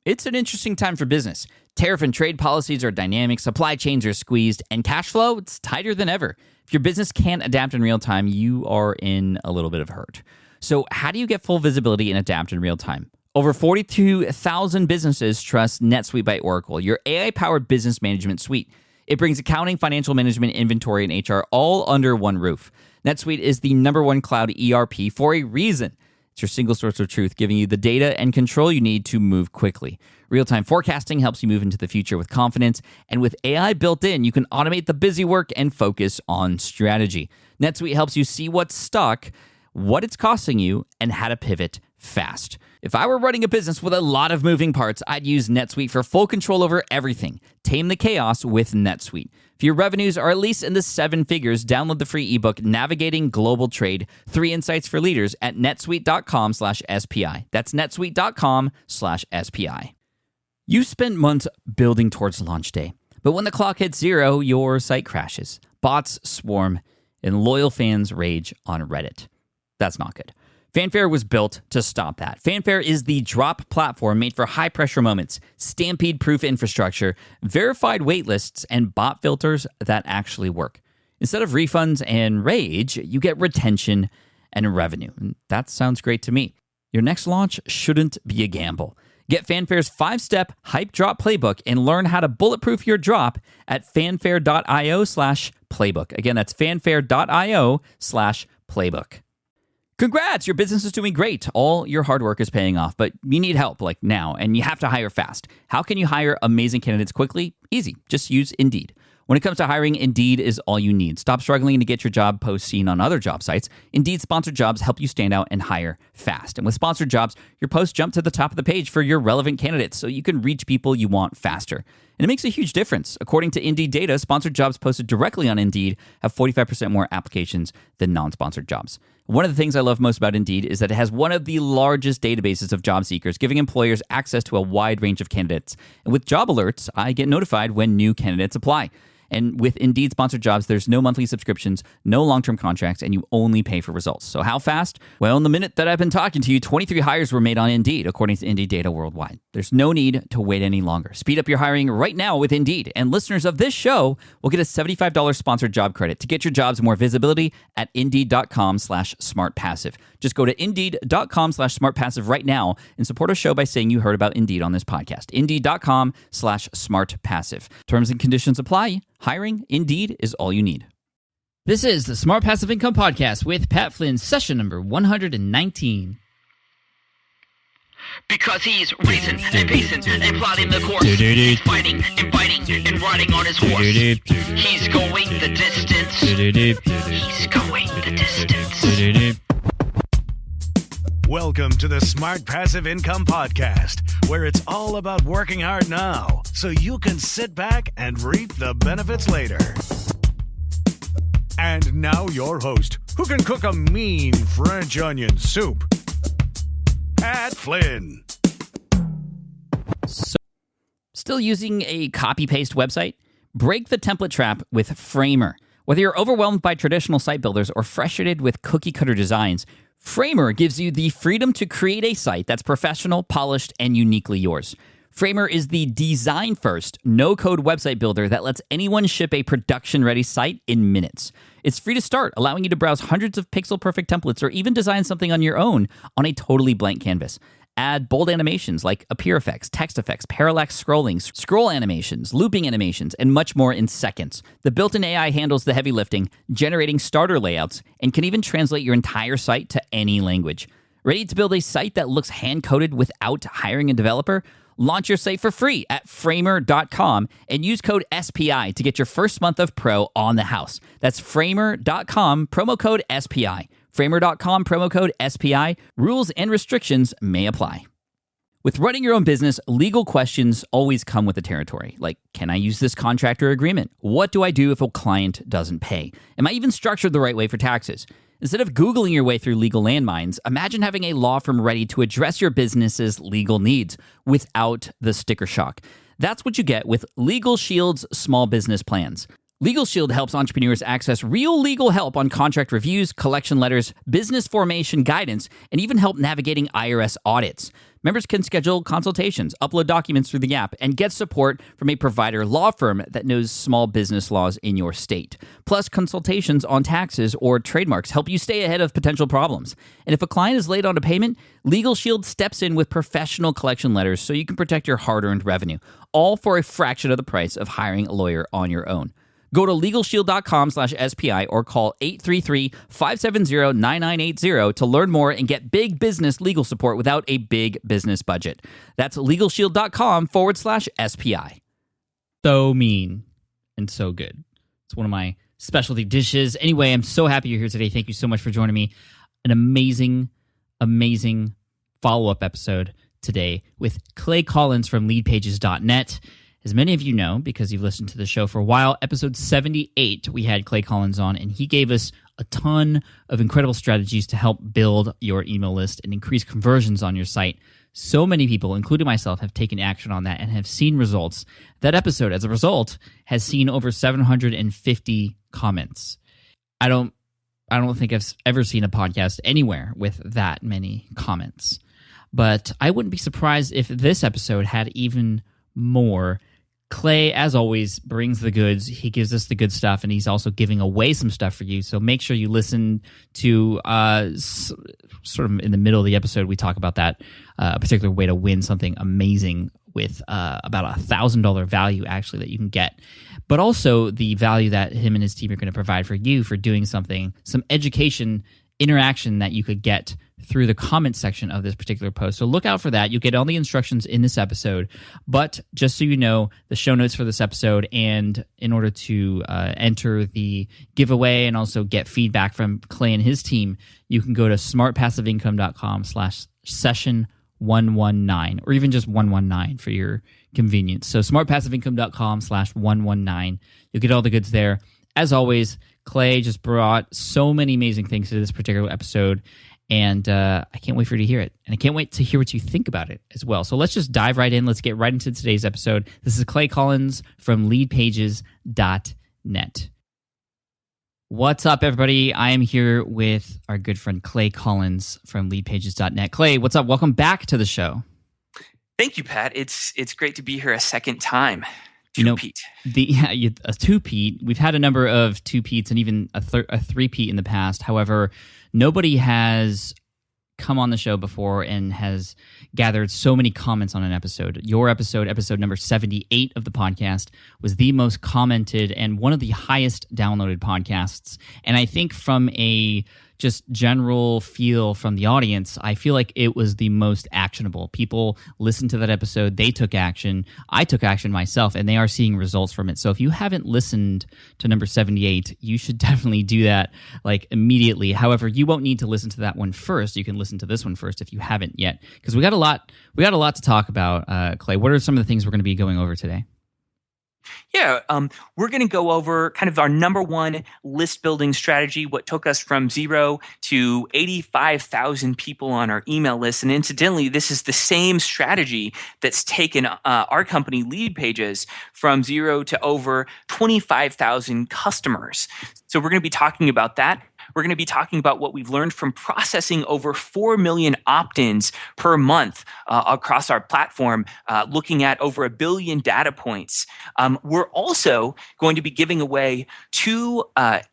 It's an interesting time for business. Tariff and trade policies are dynamic, supply chains are squeezed, and cash flow, it's tighter than ever. If your business can't adapt in real time, you are in a little bit of hurt. So how do you get full visibility and adapt in real time? Over 42,000 businesses trust NetSuite by Oracle, your AI-powered business management suite. It brings accounting, financial management, inventory, and HR all under one roof. NetSuite is the #1 cloud ERP for a reason. It's your single source of truth, giving you the data and control you need to move quickly. Real-time forecasting helps you move into the future with confidence, and with AI built in, you can automate the busy work and focus on strategy. NetSuite helps you see what's stuck, what it's costing you, and how to pivot fast. If I were running a business with a lot of moving parts, I'd use NetSuite for full control over everything. Tame the chaos with NetSuite. If your revenues are at least in the 7 figures, download the free ebook, Navigating Global Trade, 3 Insights for Leaders at netsuite.com/SPI. That's netsuite.com/SPI. You spent months building towards launch day, but when the clock hits 0, your site crashes. Bots swarm, and loyal fans rage on Reddit. That's not good. Fanfare was built to stop that. Fanfare is the drop platform made for high-pressure moments, stampede-proof infrastructure, verified waitlists, and bot filters that actually work. Instead of refunds and rage, you get retention and revenue. And that sounds great to me. Your next launch shouldn't be a gamble. Get Fanfare's 5-step hype drop playbook and learn how to bulletproof your drop at fanfare.io/playbook. Again, that's fanfare.io/playbook. Congrats, your business is doing great. All your hard work is paying off, but you need help like now, and you have to hire fast. How can you hire amazing candidates quickly? Easy. Just use Indeed. When it comes to hiring, Indeed is all you need. Stop struggling to get your job post seen on other job sites. Indeed sponsored jobs help you stand out and hire fast. And with sponsored jobs, your posts jump to the top of the page for your relevant candidates so you can reach people you want faster. And it makes a huge difference. According to Indeed data, sponsored jobs posted directly on Indeed have 45% more applications than non-sponsored jobs. One of the things I love most about Indeed is that it has one of the largest databases of job seekers, giving employers access to a wide range of candidates. And with job alerts, I get notified when new candidates apply. And with Indeed sponsored jobs, there's no monthly subscriptions, no long-term contracts, and you only pay for results. So how fast? Well, in the minute that I've been talking to you, 23 hires were made on Indeed, according to Indeed data worldwide. There's no need to wait any longer. Speed up your hiring right now with Indeed. And listeners of this show will get a $75 sponsored job credit to get your jobs more visibility at Indeed.com/smartpassive. Just go to Indeed.com/smartpassive right now and support our show by saying you heard about Indeed on this podcast. Indeed.com/smartpassive. Terms and conditions apply. Hiring, Indeed, is all you need. This is the Smart Passive Income Podcast with Pat Flynn, session number 119. Because he's racing and pacing and plotting the course. He's fighting and biting and riding on his horse. He's going the distance. He's going the distance. Welcome to the Smart Passive Income Podcast, where it's all about working hard now so you can sit back and reap the benefits later. And now your host, who can cook a mean French onion soup, Pat Flynn. Still using a copy-paste website? Break the template trap with Framer. Whether you're overwhelmed by traditional site builders or frustrated with cookie-cutter designs, Framer gives you the freedom to create a site that's professional, polished, and uniquely yours. Framer is the design-first, no-code website builder that lets anyone ship a production-ready site in minutes. It's free to start, allowing you to browse hundreds of pixel-perfect templates or even design something on your own on a totally blank canvas. Add bold animations like appear effects, text effects, parallax scrolling, scroll animations, looping animations, and much more in seconds. The built-in AI handles the heavy lifting, generating starter layouts, and can even translate your entire site to any language. Ready to build a site that looks hand-coded without hiring a developer? Launch your site for free at framer.com and use code SPI to get your first month of Pro on the house. That's framer.com, promo code SPI. Framer.com, promo code SPI. Rules and restrictions may apply. With running your own business, legal questions always come with the territory. Like, can I use this contract or agreement? What do I do if a client doesn't pay? Am I even structured the right way for taxes? Instead of Googling your way through legal landmines, imagine having a law firm ready to address your business's legal needs without the sticker shock. That's what you get with Legal Shield's small business plans. Legal Shield helps entrepreneurs access real legal help on contract reviews, collection letters, business formation guidance, and even help navigating IRS audits. Members can schedule consultations, upload documents through the app, and get support from a provider law firm that knows small business laws in your state. Plus, consultations on taxes or trademarks help you stay ahead of potential problems. And if a client is late on a payment, Legal Shield steps in with professional collection letters so you can protect your hard-earned revenue, all for a fraction of the price of hiring a lawyer on your own. Go to LegalShield.com/SPI or call 833-570-9980 to learn more and get big business legal support without a big business budget. That's LegalShield.com/SPI. So mean and so good. It's one of my specialty dishes. Anyway, I'm so happy you're here today. Thank you so much for joining me. An amazing, amazing follow-up episode today with Clay Collins from LeadPages.net. As many of you know, because you've listened to the show for a while, episode 78, we had Clay Collins on, and he gave us a ton of incredible strategies to help build your email list and increase conversions on your site. So many people, including myself, have taken action on that and have seen results. That episode, as a result, has seen over 750 comments. I don't think I've ever seen a podcast anywhere with that many comments. But I wouldn't be surprised if this episode had even more. Clay, as always, brings the goods. He gives us the good stuff, and he's also giving away some stuff for you. So make sure you listen to sort of in the middle of the episode, we talk about that, a particular way to win something amazing with about $1,000 value, actually, that you can get. But also the value that him and his team are going to provide for you for doing something, some education, interaction that you could get through the comment section of this particular post. So look out for that. You'll get all the instructions in this episode. But just so you know, the show notes for this episode, and in order to enter the giveaway and also get feedback from Clay and his team, you can go to smartpassiveincome.com/session119, or even just 119 for your convenience. So smartpassiveincome.com/119. You'll get all the goods there. As always, Clay just brought so many amazing things to this particular episode, and I can't wait for you to hear it. And I can't wait to hear what you think about it as well. So let's just dive right in. Let's get right into today's episode. This is Clay Collins from LeadPages.net. What's up, everybody? I am here with our good friend Clay Collins from LeadPages.net. Clay, what's up? Welcome back to the show. Thank you, Pat. It's great to be here a second time. Two-peat. A two-peat. We've had a number of two-peats and even a three-peat in the past. However, nobody has come on the show before and has gathered so many comments on an episode. Your episode number 78 of the podcast, was the most commented and one of the highest downloaded podcasts. And I think from a just general feel from the audience, I feel like it was the most actionable. People listened to that episode, they took action, I took action myself, and they are seeing results from it. So if you haven't listened to number 78, you should definitely do that like immediately. However, you won't need to listen to that one first. You can listen to this one first if you haven't yet, because we got a lot to talk about. Clay, what are some of the things we're going to be going over today? Yeah, we're going to go over kind of our number one list building strategy, what took us from 0 to 85,000 people on our email list. And incidentally, this is the same strategy that's taken our company, LeadPages, from 0 to over 25,000 customers. So we're going to be talking about that. We're going to be talking about what we've learned from processing over 4 million opt-ins per month across our platform, looking at over 1 billion data points. We're also going to be giving away 2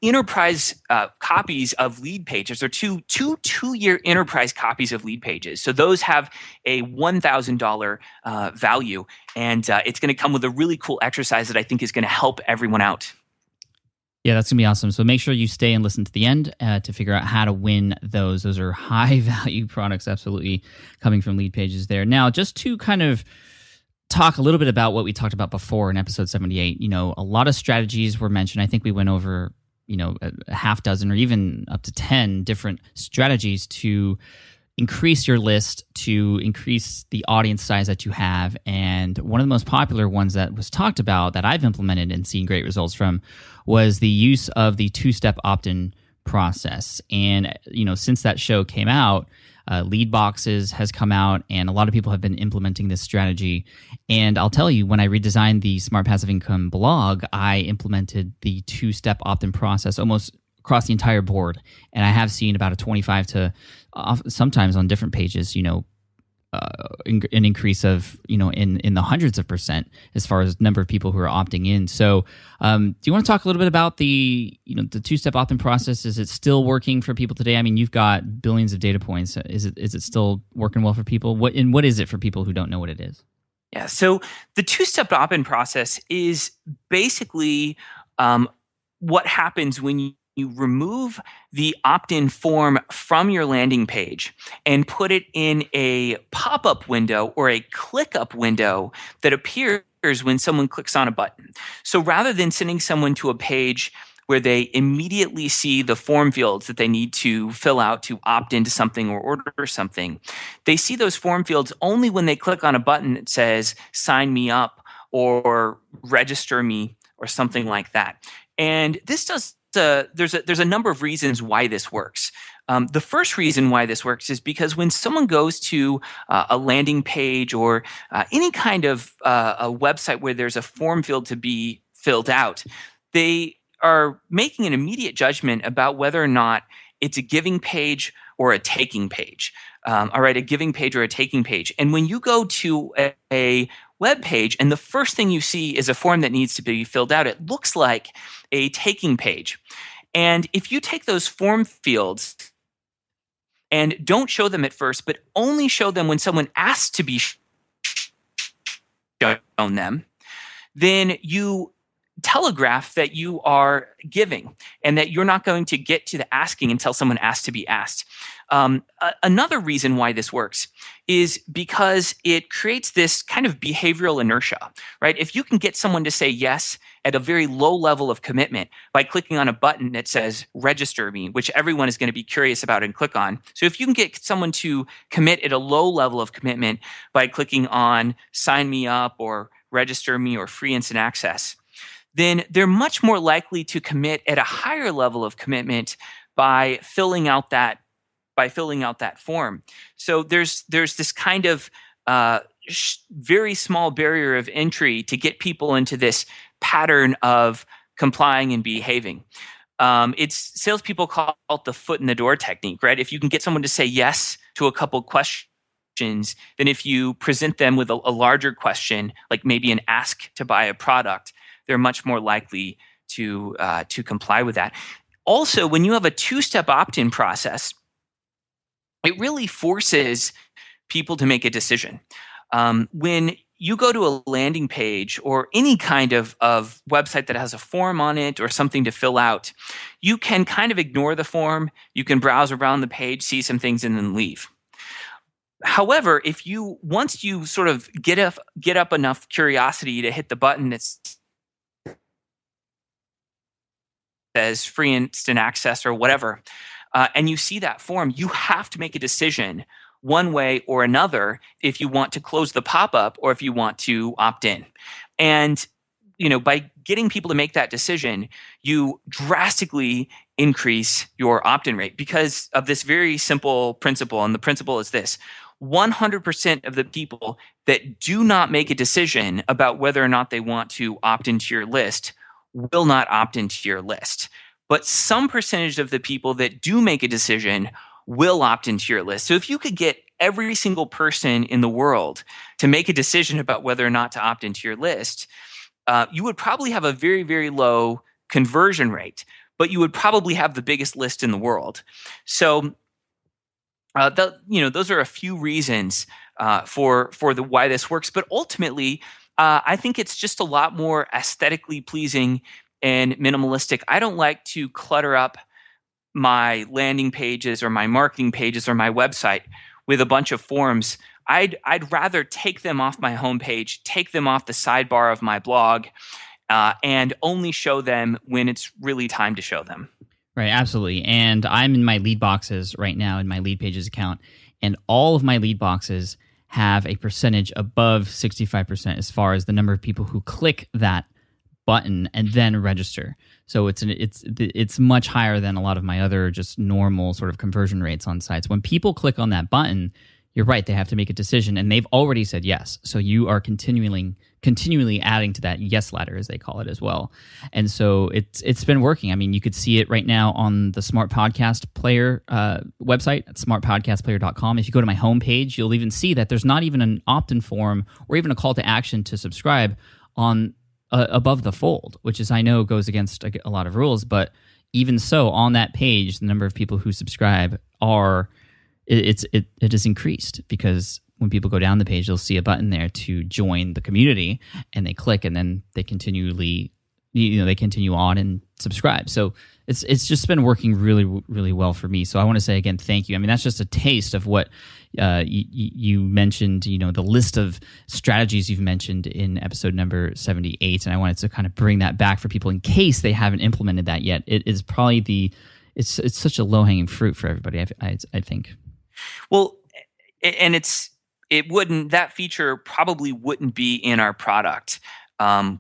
enterprise copies of LeadPages, or two-year enterprise copies of LeadPages. So those have a $1,000 value, and it's going to come with a really cool exercise that I think is going to help everyone out. Yeah, that's going to be awesome. So make sure you stay and listen to the end to figure out how to win those. Those are high-value products, absolutely, coming from LeadPages there. Now, just to kind of talk a little bit about what we talked about before in episode 78, a lot of strategies were mentioned. I think we went over, a half dozen or even up to 10 different strategies to increase your list, to increase the audience size that you have. And one of the most popular ones that was talked about that I've implemented and seen great results from was the use of the 2-step opt-in process. And, since that show came out, Lead Boxes has come out, and a lot of people have been implementing this strategy. And I'll tell you, when I redesigned the Smart Passive Income blog, I implemented the 2-step opt-in process almost across the entire board. And I have seen about a 25 to, sometimes on different pages, an increase of in the hundreds of percent as far as number of people who are opting in. So, do you want to talk a little bit about the the two-step opt-in process? Is it still working for people today? I mean, you've got billions of data points. Is it still working well for people? What is it for people who don't know what it is? Yeah, so the two-step opt-in process is basically what happens when you remove the opt-in form from your landing page and put it in a pop-up window or a click-up window that appears when someone clicks on a button. So rather than sending someone to a page where they immediately see the form fields that they need to fill out to opt into something or order something, they see those form fields only when they click on a button that says sign me up or register me or something like that. And this does there's a number of reasons why this works. The first reason why this works is because when someone goes to a landing page or any kind of a website where there's a form field to be filled out, they are making an immediate judgment about whether or not it's a giving page or a taking page. All right, a giving page or a taking page. And when you go to a web page and the first thing you see is a form that needs to be filled out, it looks like a taking page. And if you take those form fields and don't show them at first, but only show them when someone asks to be shown them, then you telegraph that you are giving and that you're not going to get to the asking until someone asks to be asked. Another reason why this works is because it creates this kind of behavioral inertia, right? If you can get someone to say yes at a very low level of commitment by clicking on a button that says register me, which everyone is going to be curious about and click on. So if you can get someone to commit at a low level of commitment by clicking on sign me up or register me or free instant access, then they're much more likely to commit at a higher level of commitment by filling out that form. So there's this kind of very small barrier of entry to get people into this pattern of complying and behaving. It's salespeople call it the foot in the door technique, right? If you can get someone to say yes to a couple questions, then if you present them with a larger question, like maybe an ask to buy a product, they're much more likely to comply with that. Also, when you have a two-step opt-in process, it really forces people to make a decision. When you go to a landing page or any kind of website that has a form on it or something to fill out, you can kind of ignore the form. You can browse around the page, see some things, and then leave. However, once you sort of get up enough curiosity to hit the button that says free instant access or whatever, and you see that form, you have to make a decision one way or another if you want to close the pop-up or if you want to opt in. And by getting people to make that decision, you drastically increase your opt-in rate because of this very simple principle. And the principle is this: 100% of the people that do not make a decision about whether or not they want to opt into your list will not opt into your list. But some percentage of the people that do make a decision will opt into your list. So if you could get every single person in the world to make a decision about whether or not to opt into your list, you would probably have a very, very low conversion rate, but you would probably have the biggest list in the world. So those are a few reasons for why this works. But ultimately, I think it's just a lot more aesthetically pleasing and minimalistic. I don't like to clutter up my landing pages or my marketing pages or my website with a bunch of forms. I'd rather take them off my homepage, take them off the sidebar of my blog, and only show them when it's really time to show them. Right, absolutely. And I'm in my lead boxes right now in my LeadPages account, and all of my lead boxes have a percentage above 65% as far as the number of people who click that button and then register. So it's much higher than a lot of my other just normal sort of conversion rates on sites. When people click on that button, you're right. They have to make a decision, and they've already said yes. So you are continually adding to that yes ladder, as they call it, as well. And so it's been working. I mean, you could see it right now on the Smart Podcast Player website at smartpodcastplayer.com. If you go to my homepage, you'll even see that there's not even an opt-in form or even a call to action to subscribe on above the fold, which is, I know, goes against a lot of rules, but even so, on that page, the number of people who subscribe it has increased, because when people go down the page, they'll see a button there to join the community, and they click, and then they continue on and subscribe. So it's just been working really, really well for me. So I want to say again, thank you. I mean, that's just a taste of what you mentioned, the list of strategies you've mentioned in episode number 78. And I wanted to kind of bring that back for people in case they haven't implemented that yet. It is probably it's such a low-hanging fruit for everybody, I think. Well, and that feature probably wouldn't be in our product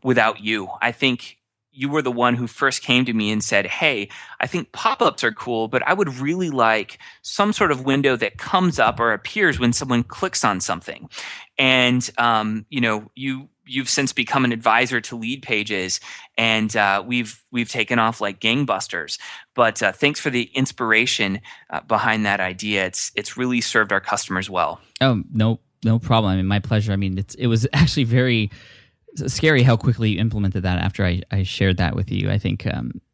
without you. I think you were the one who first came to me and said, hey, I think pop-ups are cool, but I would really like some sort of window that comes up or appears when someone clicks on something. And, you've since become an advisor to LeadPages, and we've taken off like gangbusters. But thanks for the inspiration behind that idea. It's really served our customers well. Oh, no problem. I mean, my pleasure. I mean, it was actually very scary how quickly you implemented that after I shared that with you. I think,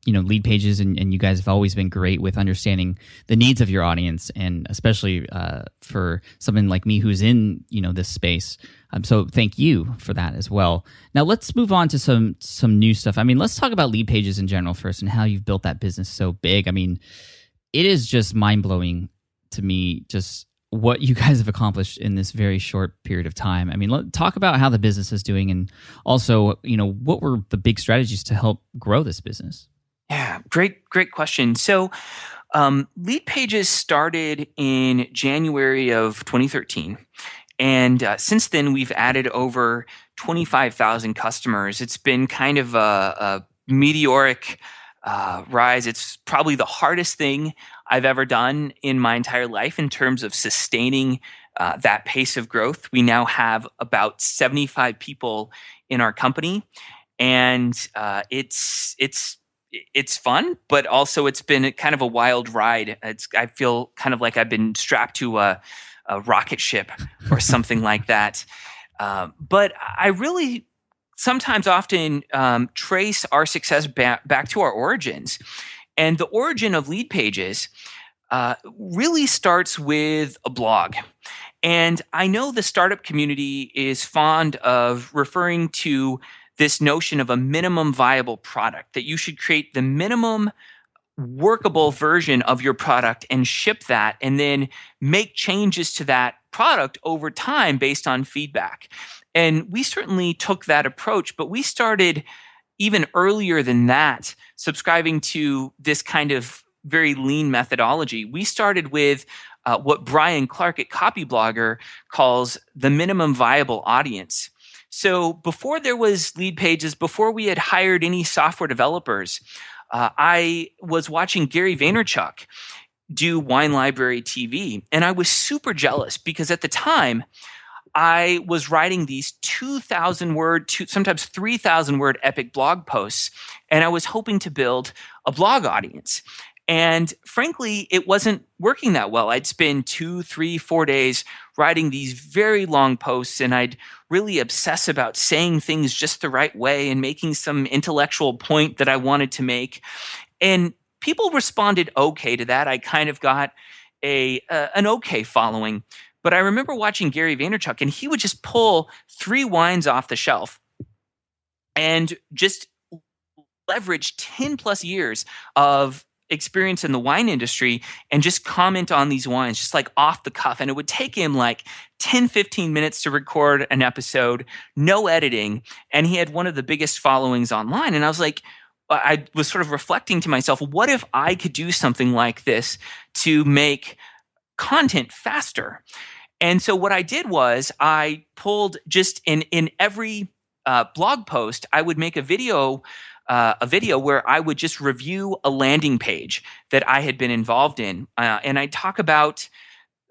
LeadPages and you guys have always been great with understanding the needs of your audience, and especially for someone like me who's in, this space. So thank you for that as well. Now let's move on to some new stuff. I mean, let's talk about LeadPages in general first, and how you've built that business so big. I mean, it is just mind-blowing to me, just what you guys have accomplished in this very short period of time. I mean, let's talk about how the business is doing, and also, what were the big strategies to help grow this business? Yeah, great question. So, LeadPages started in January of 2013. And since then, we've added over 25,000 customers. It's been kind of a meteoric rise. It's probably the hardest thing I've ever done in my entire life in terms of sustaining that pace of growth. We now have about 75 people in our company, and it's fun, but also it's been kind of a wild ride. I feel kind of like I've been strapped to a rocket ship or something like that. But I really often trace our success back to our origins. And the origin of LeadPages really starts with a blog. And I know the startup community is fond of referring to this notion of a minimum viable product, that you should create the minimum workable version of your product and ship that, and then make changes to that product over time based on feedback. And we certainly took that approach, but we started even earlier than that, subscribing to this kind of very lean methodology. We started with what Brian Clark at Copyblogger calls the minimum viable audience. So before there was LeadPages, before we had hired any software developers, I was watching Gary Vaynerchuk do Wine Library TV, and I was super jealous because at the time I was writing these 2,000 word, sometimes 3,000 word epic blog posts, and I was hoping to build a blog audience. And frankly, it wasn't working that well. I'd spend 2, 3, 4 days writing these very long posts, and I'd really obsess about saying things just the right way and making some intellectual point that I wanted to make. And people responded okay to that. I kind of got an okay following. But I remember watching Gary Vaynerchuk, and he would just pull 3 wines off the shelf and just leverage 10 plus years of experience in the wine industry and just comment on these wines just like off the cuff. And it would take him like 10, 15 minutes to record an episode, no editing. And he had one of the biggest followings online. And I was like, I was sort of reflecting to myself, what if I could do something like this to make content faster? And so what I did was I pulled just in every blog post, I would make a video where I would just review a landing page that I had been involved in. And I'd talk about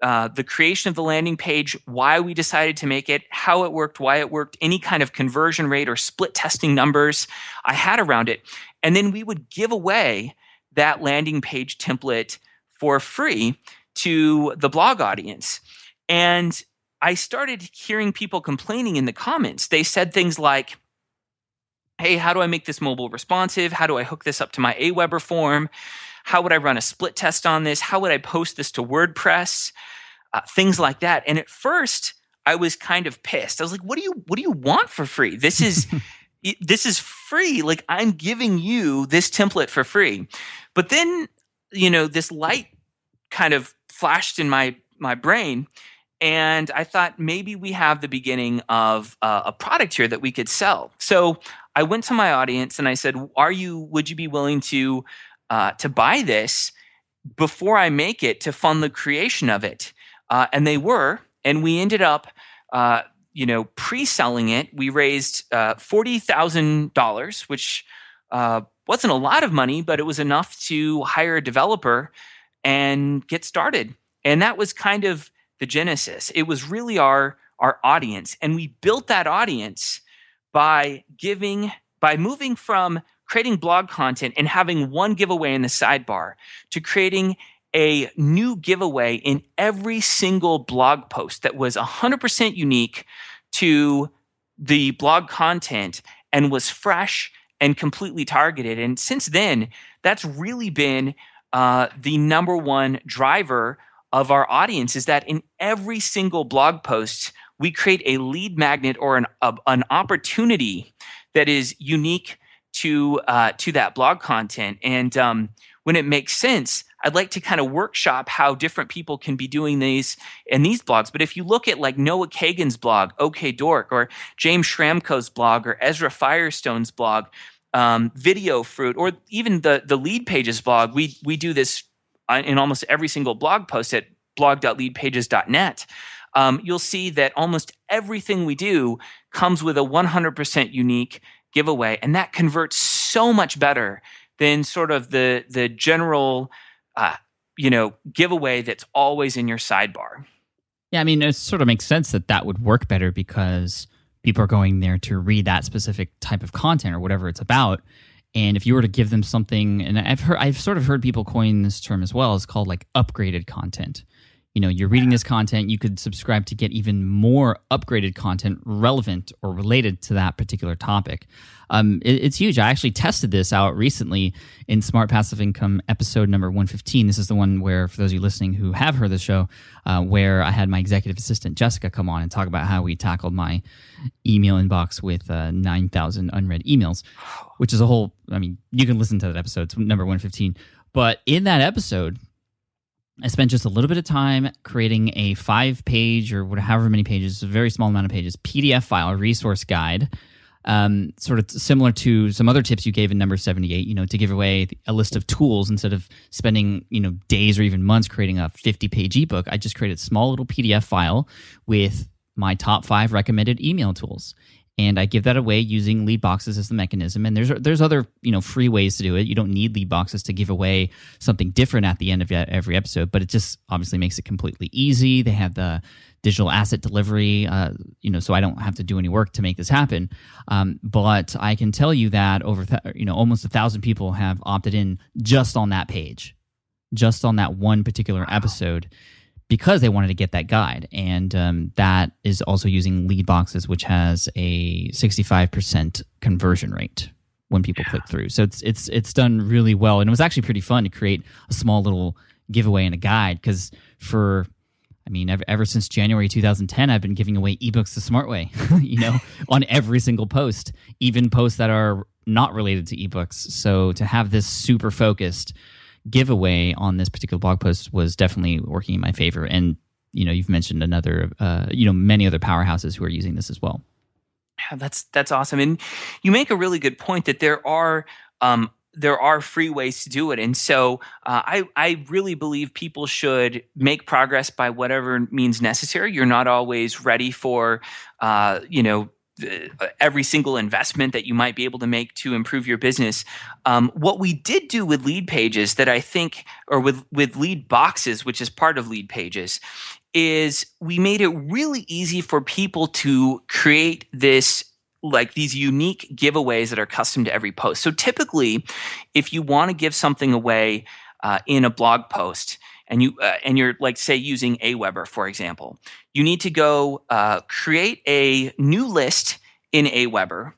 the creation of the landing page, why we decided to make it, how it worked, why it worked, any kind of conversion rate or split testing numbers I had around it. And then we would give away that landing page template for free to the blog audience. And I started hearing people complaining in the comments. They said things like, hey, how do I make this mobile responsive? How do I hook this up to my Aweber form? How would I run a split test on this? How would I post this to WordPress? Things like that. And at first, I was kind of pissed. I was like, "What do you want for free? This is this is free. Like, I'm giving you this template for free." But then, this light kind of flashed in my brain, and I thought maybe we have the beginning of a product here that we could sell. So I went to my audience and I said, would you be willing to buy this before I make it to fund the creation of it? And they were, and we ended up, pre-selling it. We raised $40,000, which wasn't a lot of money, but it was enough to hire a developer and get started. And that was kind of the genesis. It was really our audience, and we built that audience by moving from creating blog content and having one giveaway in the sidebar to creating a new giveaway in every single blog post that was 100% unique to the blog content and was fresh and completely targeted. And since then, that's really been the number one driver of our audience, is that in every single blog post, we create a lead magnet or an opportunity that is unique to that blog content. And when it makes sense, I'd like to kind of workshop how different people can be doing these in these blogs. But if you look at like Noah Kagan's blog, OK Dork, or James Schramko's blog, or Ezra Firestone's blog, Video Fruit, or even the LeadPages blog, we do this in almost every single blog post at blog.leadpages.net. You'll see that almost everything we do comes with a 100% unique giveaway, and that converts so much better than sort of the general giveaway that's always in your sidebar. Yeah, I mean, it sort of makes sense that would work better because people are going there to read that specific type of content or whatever it's about. And if you were to give them something, and I've sort of heard people coin this term as well, it's called like upgraded content. You're reading this content, you could subscribe to get even more upgraded content relevant or related to that particular topic. It's huge. I actually tested this out recently in Smart Passive Income episode number 115. This is the one where, for those of you listening who have heard the show, where I had my executive assistant, Jessica, come on and talk about how we tackled my email inbox with 9,000 unread emails, which is a whole, you can listen to that episode. It's number 115. But in that episode, I spent just a little bit of time creating a 5-page or however many pages, a very small amount of pages, PDF file, a resource guide, sort of similar to some other tips you gave in number 78, to give away a list of tools instead of spending, days or even months creating a 50-page ebook. I just created a small little PDF file with my top 5 recommended email tools. And I give that away using lead boxes as the mechanism. And there's other free ways to do it. You don't need lead boxes to give away something different at the end of every episode, but it just obviously makes it completely easy. They have the digital asset delivery, so I don't have to do any work to make this happen. But I can tell you that over almost 1,000 people have opted in just on that page, just on that one particular episode, because they wanted to get that guide. And that is also using lead boxes, which has a 65% conversion rate when people click through. So it's done really well. And it was actually pretty fun to create a small little giveaway and a guide, because ever since January 2010, I've been giving away ebooks the smart way, on every single post, even posts that are not related to ebooks. So to have this super focused giveaway on this particular blog post was definitely working in my favor. And you've mentioned many other powerhouses who are using this as well. Yeah, that's awesome. And you make a really good point that there are free ways to do it. And so I really believe people should make progress by whatever means necessary. You're not always ready for every single investment that you might be able to make to improve your business. What we did do with LeadPages that I think, or with Lead Boxes, which is part of LeadPages, is we made it really easy for people to create these unique giveaways that are custom to every post. So typically, if you want to give something away in a blog post, and you're like, say, using Aweber, for example, you need to go create a new list in Aweber,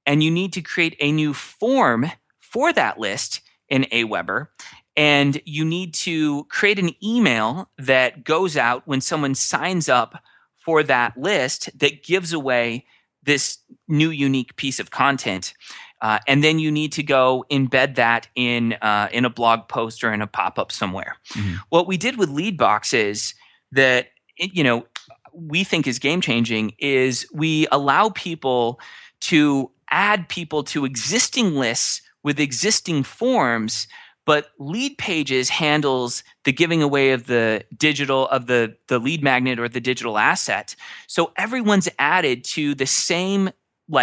and you need to create a new form for that list in Aweber, and you need to create an email that goes out when someone signs up for that list that gives away this new unique piece of content. And then you need to go embed that in a blog post or in a pop-up somewhere. Mm-hmm. What we did with Lead Boxes that we think is game-changing is we allow people to add people to existing lists with existing forms, but LeadPages handles the giving away of the digital of the lead magnet or the digital asset. So everyone's added to the same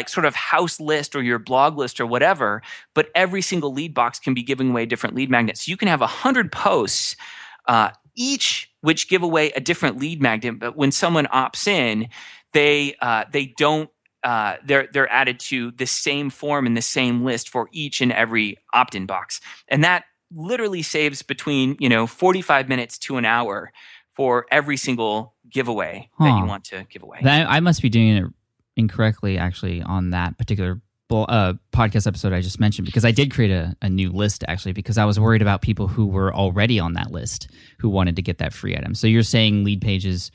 sort of house list or your blog list or whatever, but every single lead box can be giving away different lead magnets. So you can have 100 posts, each which give away a different lead magnet. But when someone opts in, they don't. They're added to the same form in the same list for each and every opt-in box, and that literally saves between 45 minutes to an hour for every single giveaway that you want to give away. I must be doing it incorrectly, actually, on that particular podcast episode I just mentioned, because I did create a new list, actually, because I was worried about people who were already on that list who wanted to get that free item. So you're saying LeadPages,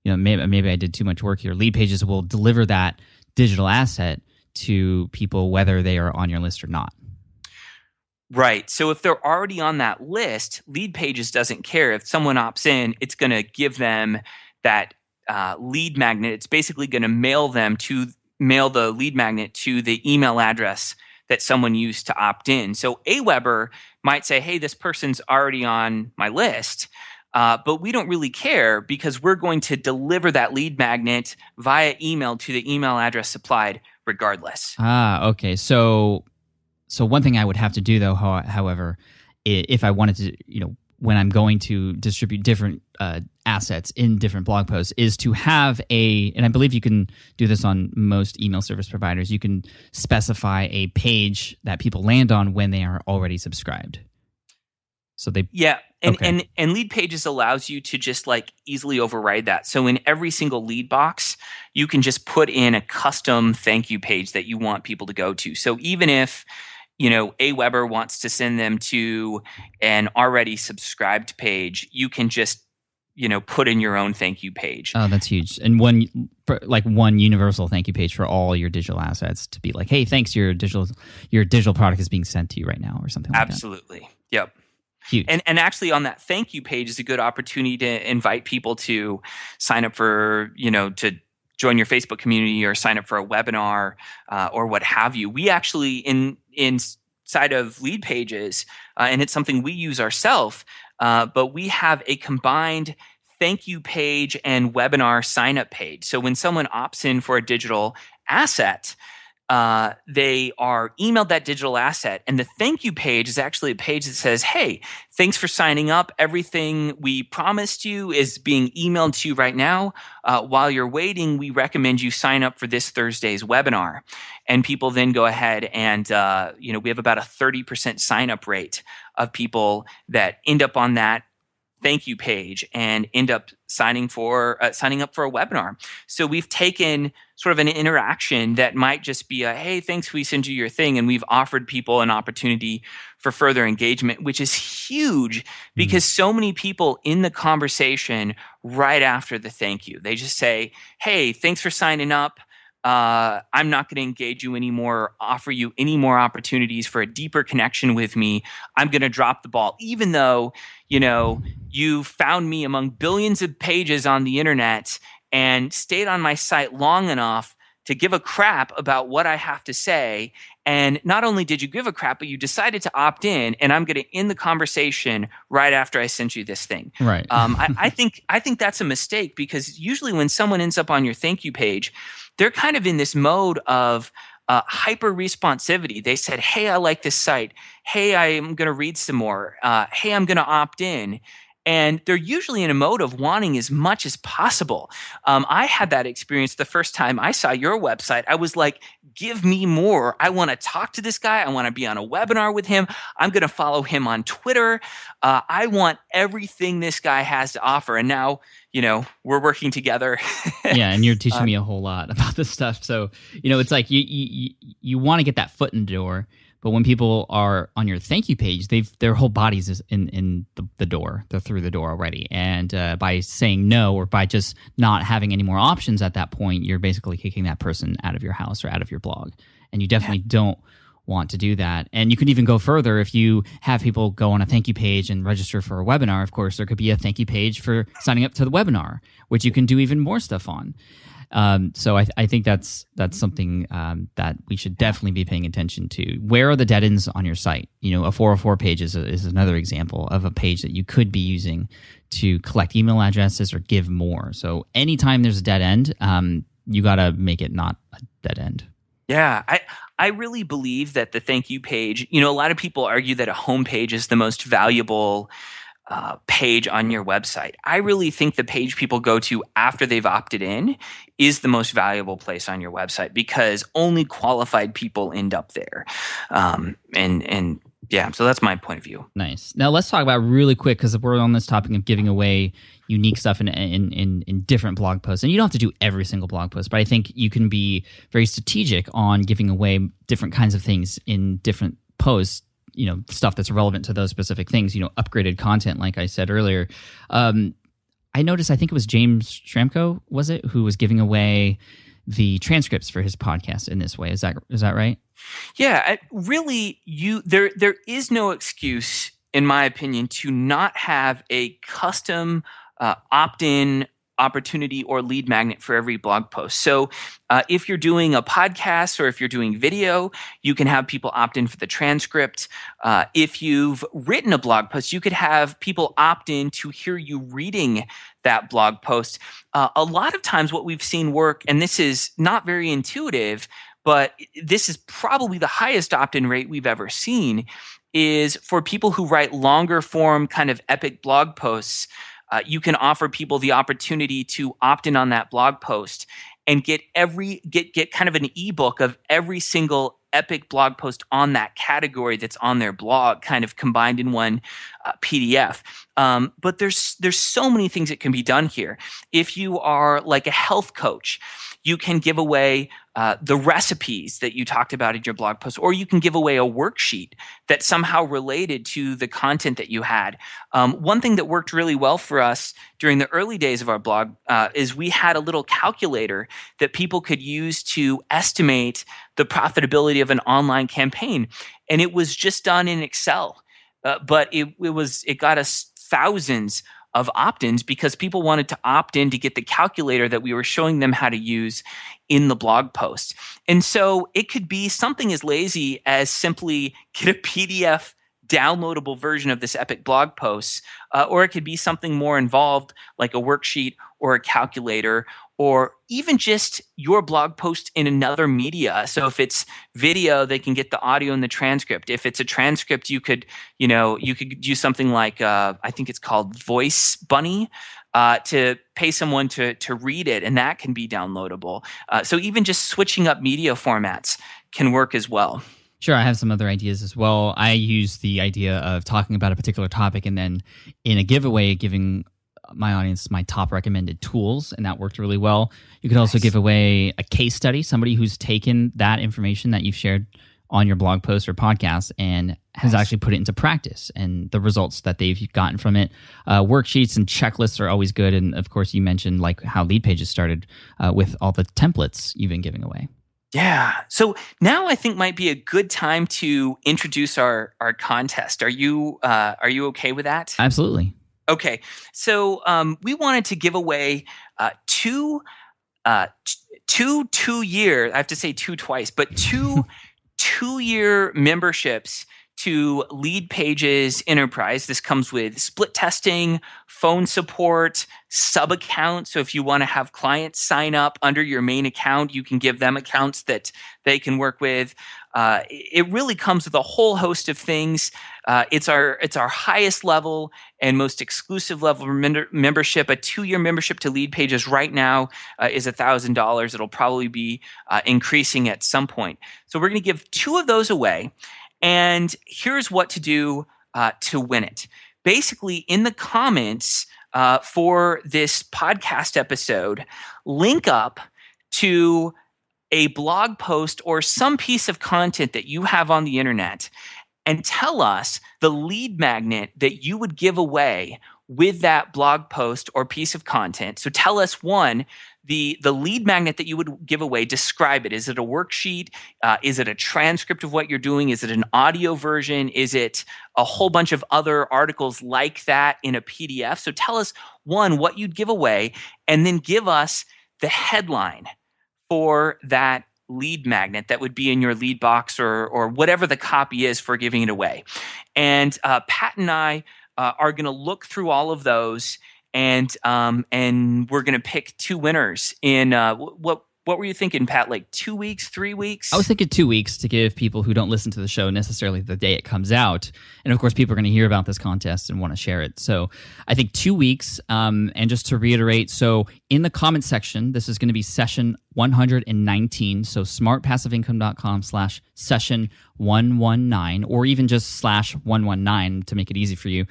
maybe I did too much work here. LeadPages will deliver that digital asset to people whether they are on your list or not. Right. So if they're already on that list, LeadPages doesn't care. If someone opts in, it's going to give them that lead magnet. It's basically going to mail the lead magnet to the email address that someone used to opt in. So Aweber might say, hey, this person's already on my list, but we don't really care because we're going to deliver that lead magnet via email to the email address supplied regardless. Okay. So one thing I would have to do, though, however, if I wanted to, when I'm going to distribute different assets in different blog posts, is to have and I believe you can do this on most email service providers, you can specify a page that people land on when they are already subscribed. So they... Yeah, and LeadPages allows you to just easily override that. So in every single lead box, you can just put in a custom thank you page that you want people to go to. So even if Aweber wants to send them to an already subscribed page, you can just, put in your own thank you page. Oh, that's huge. And one universal thank you page for all your digital assets to be like, hey, thanks, your digital product is being sent to you right now, or something like that. Absolutely. Yep. Huge. And actually on that thank you page is a good opportunity to invite people to sign up for, to join your Facebook community or sign up for a webinar or what have you. We actually inside of LeadPages, and it's something we use ourselves, but we have a combined thank you page and webinar sign up page. So when someone opts in for a digital asset, they are emailed that digital asset, and the thank you page is actually a page that says, hey, thanks for signing up. Everything we promised you is being emailed to you right now. While you're waiting, we recommend you sign up for this Thursday's webinar. And people then go ahead and, we have about a 30% sign up rate of people that end up on that thank you page and end up signing up for a webinar. So we've taken sort of an interaction that might just be a, hey, thanks, we send you your thing, and we've offered people an opportunity for further engagement, which is huge because so many people in the conversation right after the thank you, they just say, hey, thanks for signing up. I'm not going to engage you anymore or offer you any more opportunities for a deeper connection with me. I'm going to drop the ball, even though, you found me among billions of pages on the internet and stayed on my site long enough to give a crap about what I have to say. And not only did you give a crap, but you decided to opt in, and I'm going to end the conversation right after I sent you this thing. Right. I think that's a mistake, because usually when someone ends up on your thank you page, they're kind of in this mode of hyper responsivity. They said, hey, I like this site. Hey, I'm going to read some more. Hey, I'm going to opt in. And they're usually in a mode of wanting as much as possible. I had that experience the first time I saw your website. I was like, give me more. I want to talk to this guy. I want to be on a webinar with him. I'm going to follow him on Twitter. I want everything this guy has to offer. And now, we're working together. Yeah, and you're teaching me a whole lot about this stuff. So, it's like you want to get that foot in the door. But when people are on your thank you page, their whole bodies is in the door. They're through the door already. And by saying no, or by just not having any more options at that point, you're basically kicking that person out of your house or out of your blog. And you definitely don't want to do that. And you can even go further. If you have people go on a thank you page and register for a webinar, of course, there could be a thank you page for signing up to the webinar, which you can do even more stuff on. So I think that's something that we should definitely be paying attention to. Where are the dead ends on your site? A 404 page is another example of a page that you could be using to collect email addresses or give more. So anytime there's a dead end, you got to make it not a dead end. Yeah, I really believe that the thank you page, a lot of people argue that a home page is the most valuable page on your website. I really think the page people go to after they've opted in is the most valuable place on your website, because only qualified people end up there. And yeah, so that's my point of view. Nice. Now let's talk about really quick, because we're on this topic of giving away unique stuff in different blog posts. And you don't have to do every single blog post, but I think you can be very strategic on giving away different kinds of things in different posts. Stuff that's relevant to those specific things, upgraded content, like I said earlier. I noticed, I think it was James Schramko, was it, who was giving away the transcripts for his podcast in this way. Is that right? Yeah, really, there is no excuse, in my opinion, to not have a custom opt-in opportunity or lead magnet for every blog post. So if you're doing a podcast or if you're doing video, you can have people opt in for the transcript. If you've written a blog post, you could have people opt in to hear you reading that blog post. A lot of times what we've seen work, and this is not very intuitive, but this is probably the highest opt-in rate we've ever seen, is for people who write longer form kind of epic blog posts. You can offer people the opportunity to opt in on that blog post and get kind of an ebook of every single epic blog post on that category that's on their blog, kind of combined in one PDF. But there's so many things that can be done here. If you are like a health coach, you can give away the recipes that you talked about in your blog post, or you can give away a worksheet that's somehow related to the content that you had. One thing that worked really well for us during the early days of our blog is we had a little calculator that people could use to estimate the profitability of an online campaign. And it was just done in Excel. But it got us thousands of opt-ins because people wanted to opt in to get the calculator that we were showing them how to use in the blog post. And so it could be something as lazy as simply get a PDF downloadable version of this epic blog post, or it could be something more involved like a worksheet or a calculator, or even just your blog post in another media. So if it's video, they can get the audio and the transcript. If it's a transcript, you could do something like I think it's called Voice Bunny, to pay someone to read it, and that can be downloadable. So even just switching up media formats can work as well. Sure, I have some other ideas as well. I use the idea of talking about a particular topic and then in a giveaway giving my audience my top recommended tools, and that worked really well. You could also give away a case study, somebody who's taken that information that you've shared on your blog post or podcast and has actually put it into practice and the results that they've gotten from it. Worksheets and checklists are always good. And of course, you mentioned like how LeadPages started with all the templates you've been giving away. Yeah. So now I think might be a good time to introduce our contest. Are you okay with that? Absolutely. Okay. So we wanted to give away two 2 year, I have to say two twice, but 2 year memberships to LeadPages Enterprise. This comes with split testing, phone support, sub accounts. So if you want to have clients sign up under your main account, you can give them accounts that they can work with. It really comes with a whole host of things. It's our highest level and most exclusive level membership. A 2-year membership to LeadPages right now is $1,000. It'll probably be increasing at some point. So we're going to give 2 of those away. And here's what to do to win it. Basically, in the comments for this podcast episode, link up to a blog post or some piece of content that you have on the internet and tell us the lead magnet that you would give away with that blog post or piece of content. So tell us, one, the lead magnet that you would give away. Describe it. Is it a worksheet? Is it a transcript of what you're doing? Is it an audio version? Is it a whole bunch of other articles like that in a PDF? So tell us, one, what you'd give away, and then give us the headline for that lead magnet that would be in your lead box or whatever the copy is for giving it away. And Pat and I are going to look through all of those, and we're going to pick 2 winners in what were you thinking, Pat? Like 2 weeks, 3 weeks? I was thinking 2 weeks to give people who don't listen to the show necessarily the day it comes out. And of course, people are going to hear about this contest and want to share it. So I think 2 weeks. And just to reiterate, so in the comment section, this is going to be session 119. So smartpassiveincome.com/session119, or even just /119 to make it easy for you.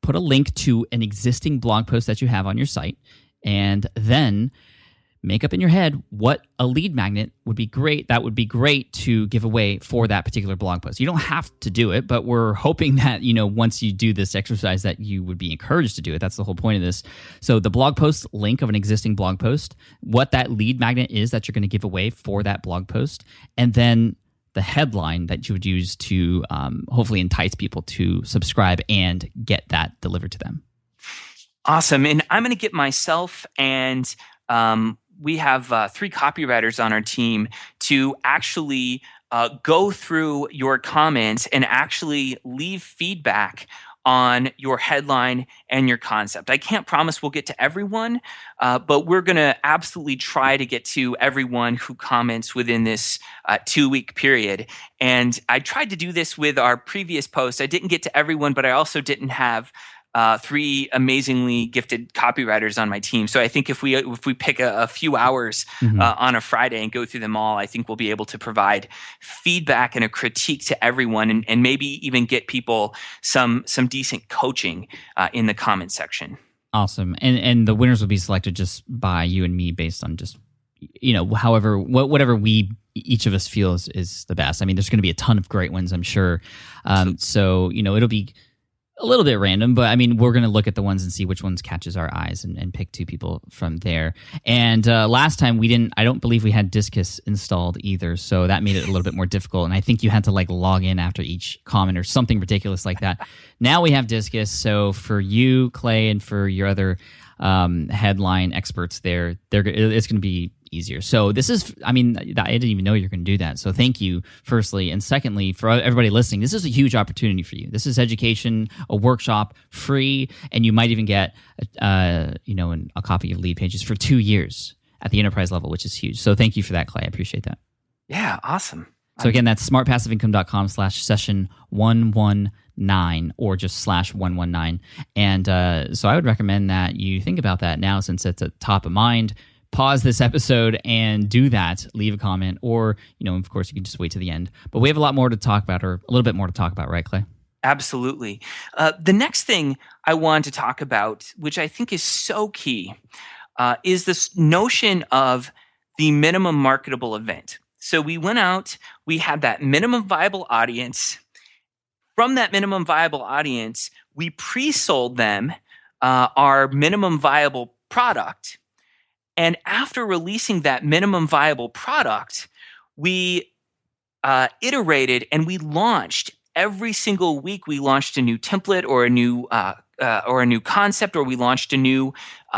Put a link to an existing blog post that you have on your site, and then make up in your head what a lead magnet would be great. That would be great to give away for that particular blog post. You don't have to do it, but we're hoping that, once you do this exercise that you would be encouraged to do it. That's the whole point of this. So the blog post link of an existing blog post, what that lead magnet is that you're going to give away for that blog post, and then the headline that you would use to hopefully entice people to subscribe and get that delivered to them. Awesome. And I'm going to get myself and we have 3 copywriters on our team to actually go through your comments and actually leave feedback on your headline and your concept. I can't promise we'll get to everyone, but we're going to absolutely try to get to everyone who comments within this 2-week period. And I tried to do this with our previous post. I didn't get to everyone, but I also didn't have 3 amazingly gifted copywriters on my team. So I think if we pick a few hours on a Friday and go through them all, I think we'll be able to provide feedback and a critique to everyone, and maybe even get people some decent coaching in the comment section. Awesome. And the winners will be selected just by you and me based on just, whatever each of us feels is the best. I mean, there's going to be a ton of great ones, I'm sure. So, it'll be a little bit random, but I mean, we're going to look at the ones and see which ones catches our eyes and pick 2 people from there. And last time I don't believe we had Discus installed either, so that made it a little bit more difficult. And I think you had to log in after each comment or something ridiculous like that. Now we have Discus, so for you, Clay, and for your other headline experts there, it's going to be easier. So this is, I didn't even know you're going to do that. So thank you, firstly. And secondly, for everybody listening, this is a huge opportunity for you. This is education, a workshop, free, and you might even get, a copy of LeadPages for 2 years at the enterprise level, which is huge. So thank you for that, Clay. I appreciate that. Yeah, awesome. So again, that's smartpassiveincome.com/session119 or just /119. And so I would recommend that you think about that now, since it's at top of mind. Pause this episode and do that. Leave a comment, or, of course, you can just wait to the end. But we have a lot more to talk about, or a little bit more to talk about, right, Clay? Absolutely. The next thing I want to talk about, which I think is so key, is this notion of the minimum marketable event. So we went out, we had that minimum viable audience. From that minimum viable audience, we pre-sold them our minimum viable product. And after releasing that minimum viable product, we iterated and we launched. Every single week, we launched a new template or a new or a new concept, or we launched a new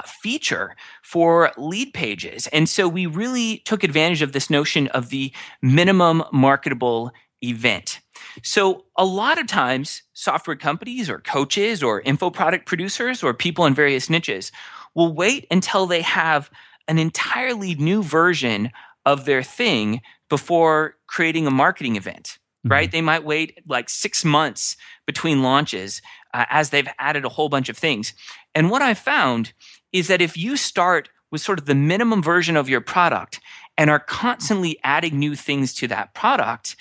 feature for LeadPages. And so we really took advantage of this notion of the minimum marketable event. So a lot of times, software companies or coaches or info product producers or people in various niches will wait until they have an entirely new version of their thing before creating a marketing event, right? They might wait like 6 months between launches as they've added a whole bunch of things. And what I found is that if you start with sort of the minimum version of your product and are constantly adding new things to that product,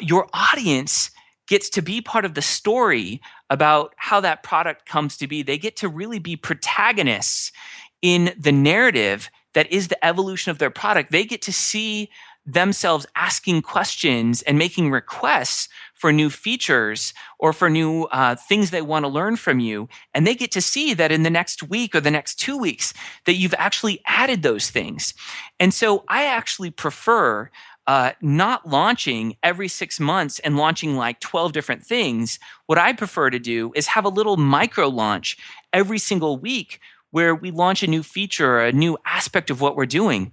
your audience gets to be part of the story about how that product comes to be. They get to really be protagonists in the narrative that is the evolution of their product. They get to see themselves asking questions and making requests for new features or for new things they want to learn from you. And they get to see that in the next week or the next 2 weeks that you've actually added those things. And so I actually prefer not launching every 6 months and launching like 12 different things. What I prefer to do is have a little micro launch every single week where we launch a new feature, a new aspect of what we're doing.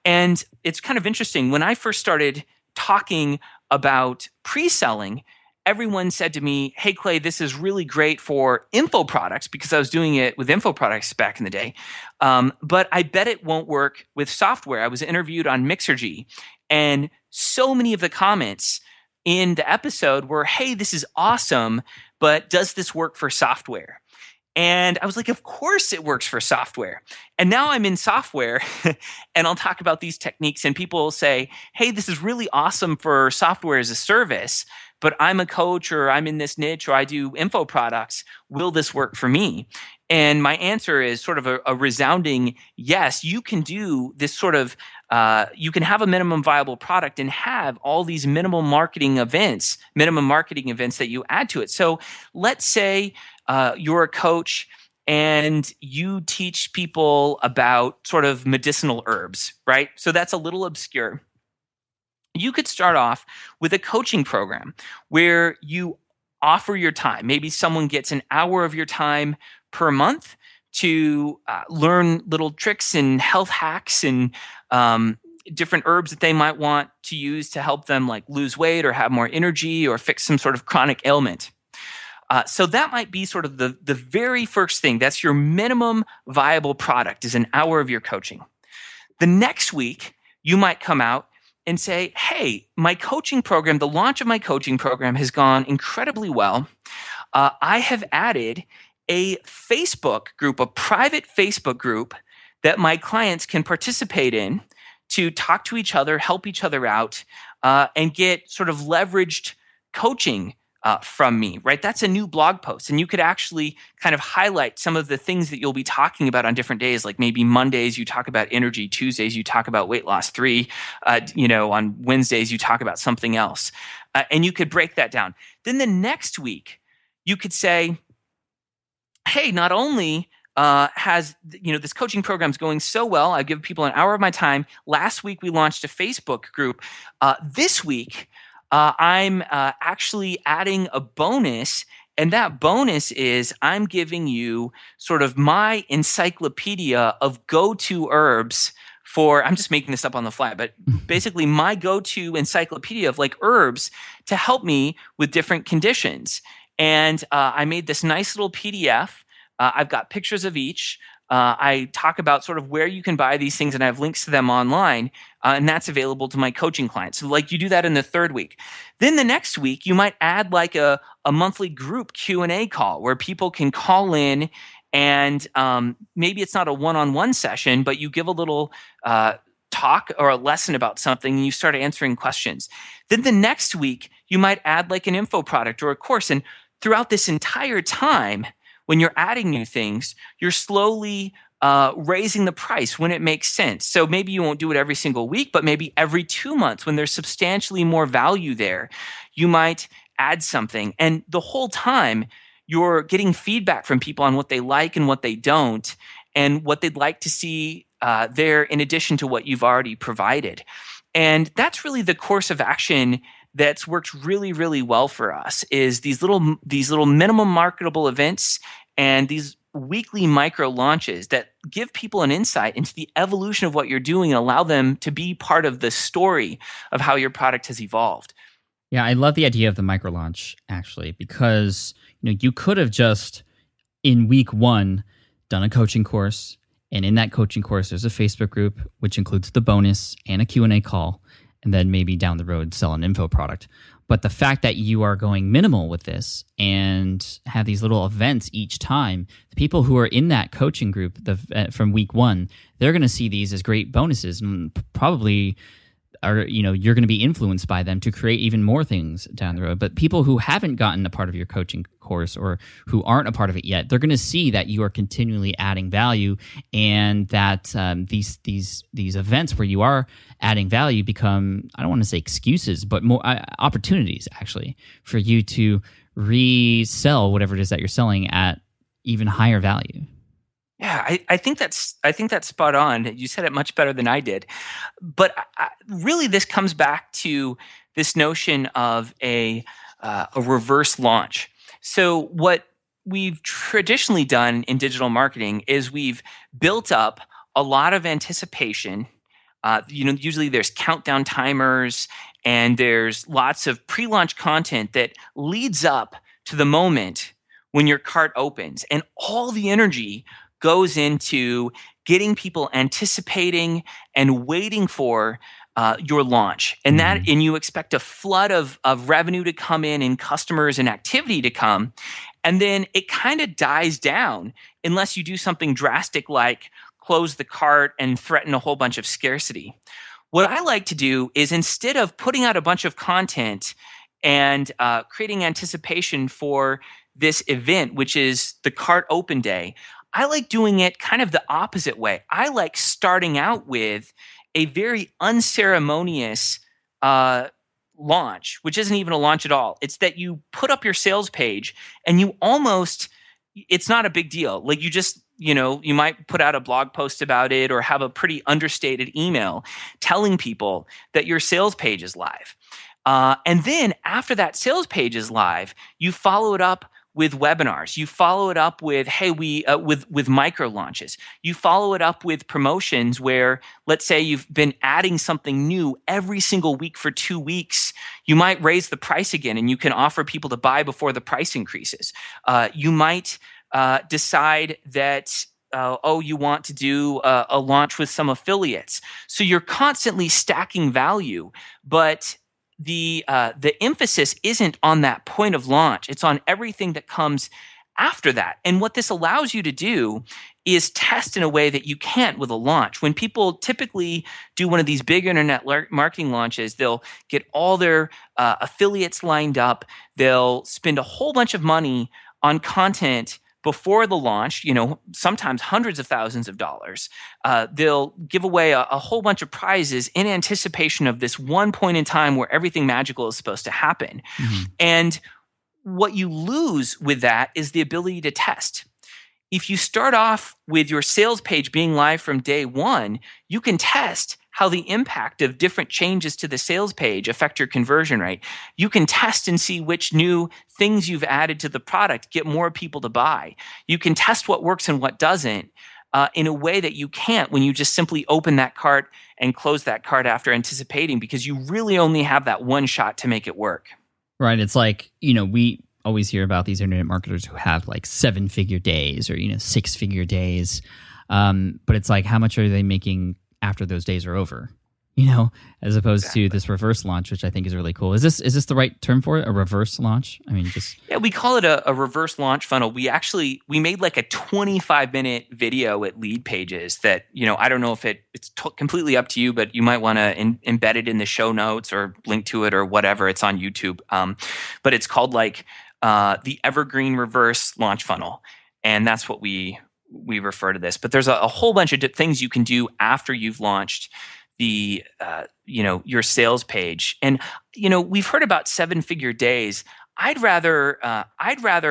And it's kind of interesting. When I first started talking about pre-selling, everyone said to me, "Hey, Clay, this is really great for info products," because I was doing it with info products back in the day. But I bet it won't work with software. I was interviewed on Mixergy, and so many of the comments in the episode were, "Hey, this is awesome, but does this work for software?" And I was like, of course it works for software. And now I'm in software and I'll talk about these techniques and people will say, "Hey, this is really awesome for software as a service, but I'm a coach or I'm in this niche or I do info products. Will this work for me?" And my answer is sort of a resounding yes. You can do this sort of, you can have a minimum viable product and have all these minimum marketing events that you add to it. So let's say you're a coach and you teach people about sort of medicinal herbs, right? So that's a little obscure. You could start off with a coaching program where you offer your time. Maybe someone gets an hour of your time per month to learn little tricks and health hacks and different herbs that they might want to use to help them like lose weight or have more energy or fix some sort of chronic ailment. So that might be sort of the very first thing. That's your minimum viable product, is an hour of your coaching. The next week, you might come out and say, "Hey, my coaching program, the launch of my coaching program has gone incredibly well. I have added a Facebook group, a private Facebook group that my clients can participate in to talk to each other, help each other out, and get sort of leveraged coaching from me," right? That's a new blog post. And you could actually kind of highlight some of the things that you'll be talking about on different days. Like maybe Mondays, you talk about energy. Tuesdays, you talk about weight loss. On Wednesdays, you talk about something else. And you could break that down. Then the next week, you could say, "Hey, not only has this coaching program's going so well, I give people an hour of my time. Last week, we launched a Facebook group. This week, I'm actually adding a bonus, and that bonus is I'm giving you sort of my encyclopedia of go-to herbs for," I'm just making this up on the fly, but basically my go-to encyclopedia of like herbs to help me with different conditions. And I made this nice little PDF. I've got pictures of each. I talk about sort of where you can buy these things, and I have links to them online, and that's available to my coaching clients. So like you do that in the third week. Then the next week, you might add like a monthly group Q&A call where people can call in, and maybe it's not a one-on-one session, but you give a little talk or a lesson about something, and you start answering questions. Then the next week, you might add like an info product or a course, and throughout this entire time, when you're adding new things, you're slowly raising the price when it makes sense. So maybe you won't do it every single week, but maybe every 2 months when there's substantially more value there, you might add something. And the whole time, you're getting feedback from people on what they like and what they don't, and what they'd like to see there in addition to what you've already provided. And that's really the course of action that's worked really, really well for us, is these little minimum marketable events and these weekly micro launches that give people an insight into the evolution of what you're doing and allow them to be part of the story of how your product has evolved. Yeah, I love the idea of the micro launch actually, because you could have just in week 1 done a coaching course, and in that coaching course there's a Facebook group which includes the bonus and a Q&A call, and then maybe down the road sell an info product. But the fact that you are going minimal with this and have these little events each time, the people who are in that coaching group from week 1, they're going to see these as great bonuses, and probably you're going to be influenced by them to create even more things down the road. But people who haven't gotten a part of your coaching course or who aren't a part of it yet, they're going to see that you are continually adding value, and that these events where you are adding value become, I don't want to say excuses, but more opportunities actually for you to resell whatever it is that you're selling at even higher value. Yeah, I think that's spot on. You said it much better than I did. But really, this comes back to this notion of a reverse launch. So what we've traditionally done in digital marketing is we've built up a lot of anticipation. Usually there's countdown timers and there's lots of pre-launch content that leads up to the moment when your cart opens, and all the energy goes into getting people anticipating and waiting for your launch. And and you expect a flood of revenue to come in and customers and activity to come. And then it kind of dies down unless you do something drastic like close the cart and threaten a whole bunch of scarcity. What I like to do is, instead of putting out a bunch of content and creating anticipation for this event, which is the cart open day, I like doing it kind of the opposite way. I like starting out with a very unceremonious launch, which isn't even a launch at all. It's that you put up your sales page and it's not a big deal. Like, you just, you might put out a blog post about it or have a pretty understated email telling people that your sales page is live. And then after that sales page is live, you follow it up with webinars. You follow it up with, with micro launches. You follow it up with promotions where, let's say you've been adding something new every single week for 2 weeks. You might raise the price again, and you can offer people to buy before the price increases. You might decide that you want to do a launch with some affiliates. So you're constantly stacking value, but the emphasis isn't on that point of launch. It's on everything that comes after that. And what this allows you to do is test in a way that you can't with a launch. When people typically do one of these big internet marketing launches, they'll get all their affiliates lined up. They'll spend a whole bunch of money on content before the launch, sometimes hundreds of thousands of dollars. They'll give away a whole bunch of prizes in anticipation of this one point in time where everything magical is supposed to happen. Mm-hmm. And what you lose with that is the ability to test. If you start off with your sales page being live from day one, you can test how the impact of different changes to the sales page affect your conversion rate. You can test and see which new things you've added to the product get more people to buy. You can test what works and what doesn't in a way that you can't when you just simply open that cart and close that cart after anticipating, because you really only have that one shot to make it work. Right. It's like, we always hear about these internet marketers who have like 7-figure days or, 6-figure days. But it's like, how much are they making after those days are over, as opposed to this reverse launch, which I think is really cool. Is this the right term for it? A reverse launch? I mean, yeah, we call it a reverse launch funnel. We made like a 25-minute video at LeadPages that, I don't know if it's completely up to you, but you might want to embed it in the show notes or link to it or whatever. It's on YouTube. But it's called the Evergreen Reverse Launch Funnel. And that's what we refer to this. But there's a whole bunch of things you can do after you've launched the your sales page. And we've heard about 7-figure days. I'd rather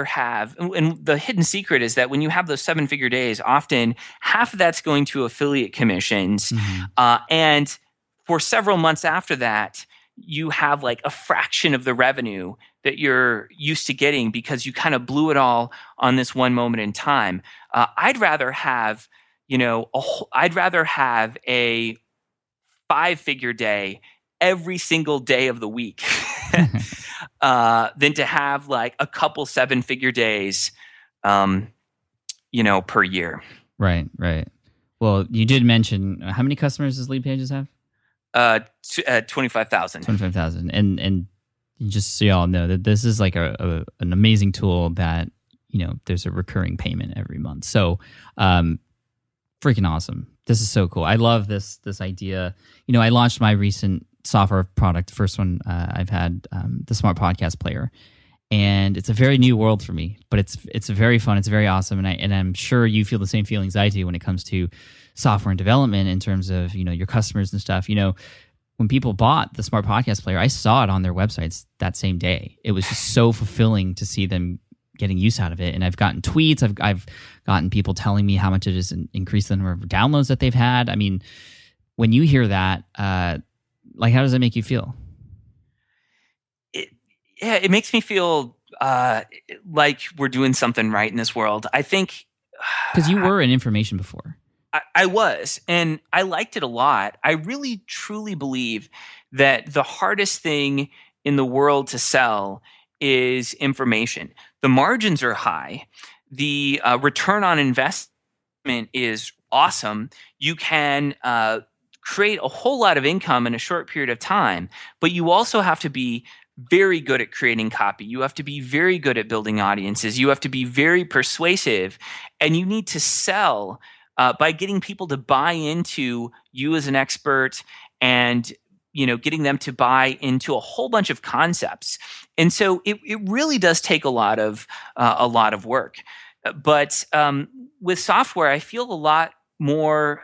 have, and the hidden secret is that when you have those 7-figure days, often half of that's going to affiliate commissions, and for several months after that, you have like a fraction of the revenue that you're used to getting because you kind of blew it all on this one moment in time. I'd rather have, I'd rather have a 5-figure day every single day of the week than to have like a couple 7-figure days, per year. Right. Well, you did mention how many customers does LeadPages have? 25,000. 25,000. And just so y'all know that this is like an amazing tool that, there's a recurring payment every month. So, freaking awesome. This is so cool. I love this idea. I launched my recent software product, the first one I've had, the Smart Podcast Player. And it's a very new world for me, but it's very fun. It's very awesome, and I'm sure you feel the same feelings I do when it comes to software and development in terms of your customers and stuff. When people bought the Smart Podcast Player, I saw it on their websites that same day. It was just so fulfilling to see them getting use out of it. And I've gotten tweets. I've gotten people telling me how much it has increased the number of downloads that they've had. I mean, when you hear that, how does that make you feel? It makes me feel like we're doing something right in this world. I think because you were in information before. I was, and I liked it a lot. I really, truly believe that the hardest thing in the world to sell is information. The margins are high. The return on investment is awesome. You can create a whole lot of income in a short period of time, but you also have to be very good at creating copy. You have to be very good at building audiences. You have to be very persuasive, and you need to sell by getting people to buy into you as an expert and getting them to buy into a whole bunch of concepts. And so it really does take a lot of work. But with software, I feel a lot more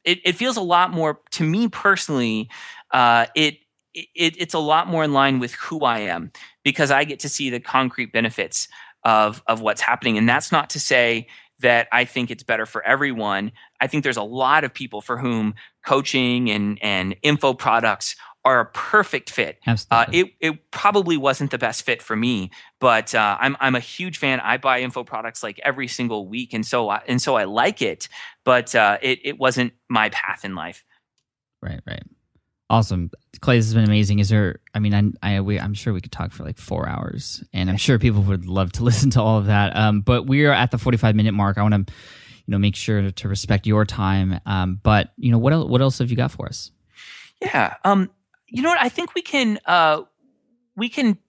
it feels a lot more to me personally. It's a lot more in line with who I am because I get to see the concrete benefits of what's happening. And that's not to say that I think it's better for everyone. I think there's a lot of people for whom coaching and info products are a perfect fit. Absolutely. It probably wasn't the best fit for me, but I'm a huge fan. I buy info products like every single week, and so I like it. But it wasn't my path in life. Right. Awesome. Clay, this has been amazing. I'm sure we could talk for like 4 hours, and I'm sure people would love to listen to all of that. But we are at the 45-minute mark. I want to, make sure to respect your time. But what else have you got for us? Yeah. You know what? I think we can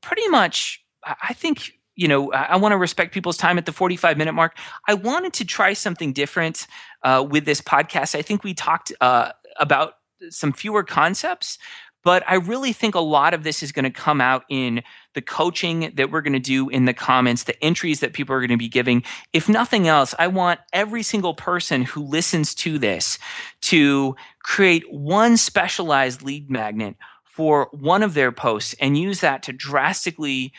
pretty much. I think I want to respect people's time at the 45-minute mark. I wanted to try something different with this podcast. I think we talked about some fewer concepts, but I really think a lot of this is going to come out in the coaching that we're going to do in the comments, the entries that people are going to be giving. If nothing else, I want every single person who listens to this to create one specialized lead magnet for one of their posts and use that to drastically